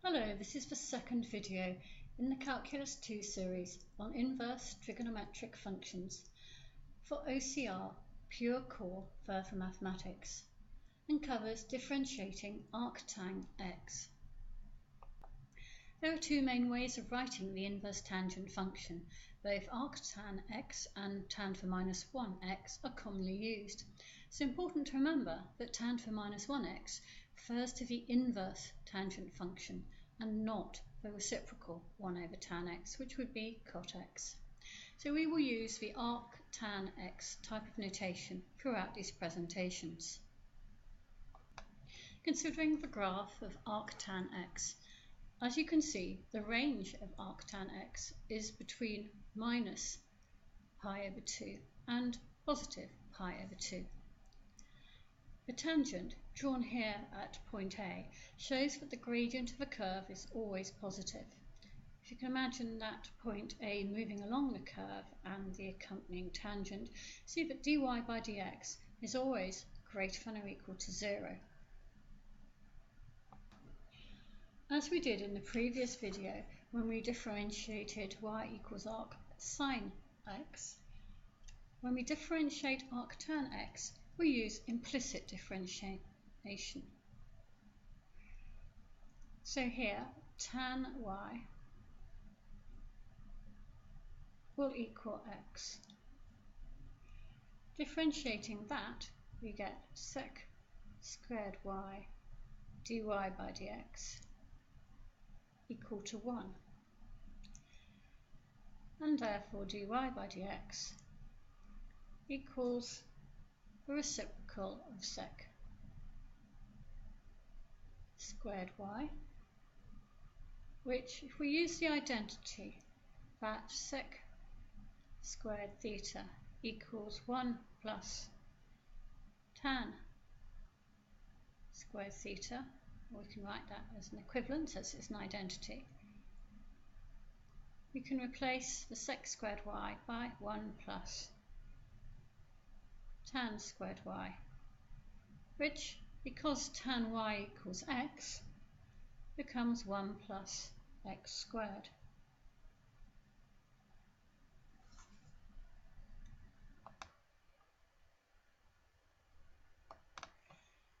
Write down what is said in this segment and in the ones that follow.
Hello, this is the second video in the Calculus 2 series on inverse trigonometric functions for OCR Pure Core Further Mathematics and covers differentiating arctan x. There are two main ways of writing the inverse tangent function. Both arctan x and tan to the minus 1x are commonly used. It's important to remember that tan to the minus 1x refers to the inverse tangent function and not the reciprocal 1 over tan x, which would be cot x. So we will use the arctan x type of notation throughout these presentations. Considering the graph of arctan x, as you can see, the range of arctan x is between minus pi over 2 and positive pi over 2. The tangent, drawn here at point A, shows that the gradient of a curve is always positive. If you can imagine that point A moving along the curve and the accompanying tangent, see that dy by dx is always greater than or equal to 0. As we did in the previous video when we differentiated y equals arc sine x, when we differentiate arctan x, we use implicit differentiation. So here, tan y will equal x. Differentiating that, we get sec squared y dy by dx equal to 1. And therefore dy by dx equals the reciprocal of sec squared y, which, if we use the identity that sec squared theta equals 1 plus tan squared theta, or we can write that as an equivalence as it's an identity, we can replace the sec squared y by 1 plus tan squared y, which, because tan y equals x, becomes 1 plus x squared.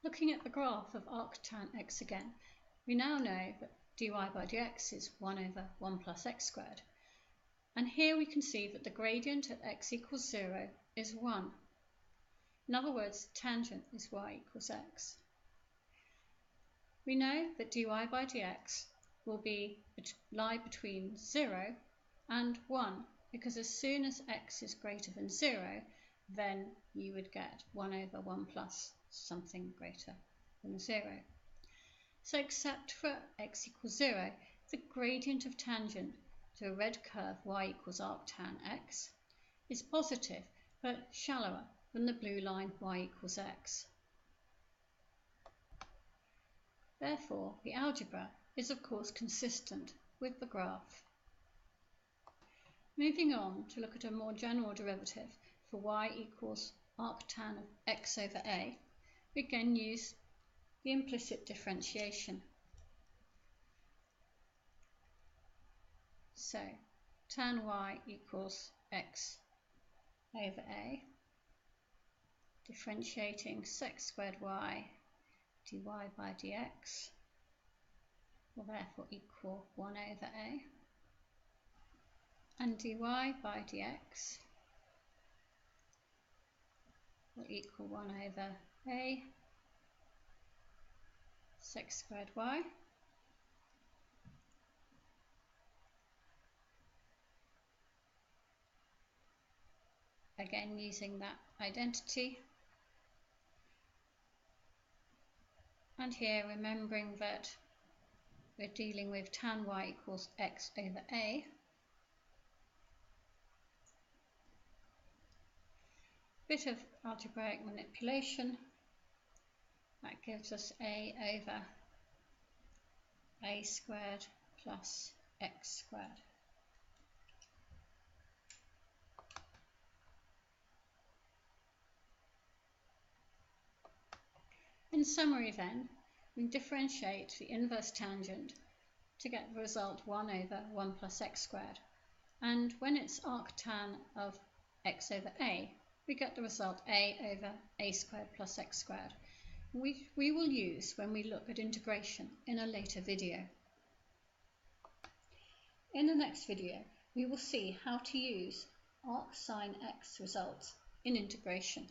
Looking at the graph of arctan x again, we now know that dy by dx is 1 over 1 plus x squared. And here we can see that the gradient at x equals 0 is 1. In other words, tangent is y equals x. We know that dy by dx will lie between 0 and 1, because as soon as x is greater than 0, then you would get 1 over 1 plus something greater than 0. So except for x equals 0, the gradient of tangent to a red curve y equals arctan x is positive, but shallower than the blue line y equals x. Therefore, the algebra is of course consistent with the graph. Moving on to look at a more general derivative for y equals arctan of x over a, we again use the implicit differentiation. So, tan y equals x over a, differentiating sec squared y dy by dx will therefore equal 1 over a, and dy by dx will equal 1 over a sec squared y again using that identity, and here remembering that we're dealing with tan y equals x over a, bit of algebraic manipulation, that gives us a over a squared plus x squared. In summary then, we differentiate the inverse tangent to get the result 1 over 1 plus x squared. And when it's arctan of x over a, we get the result a over a squared plus x squared. We will use when we look at integration in a later video. In the next video, we will see how to use arc sin x results in integration.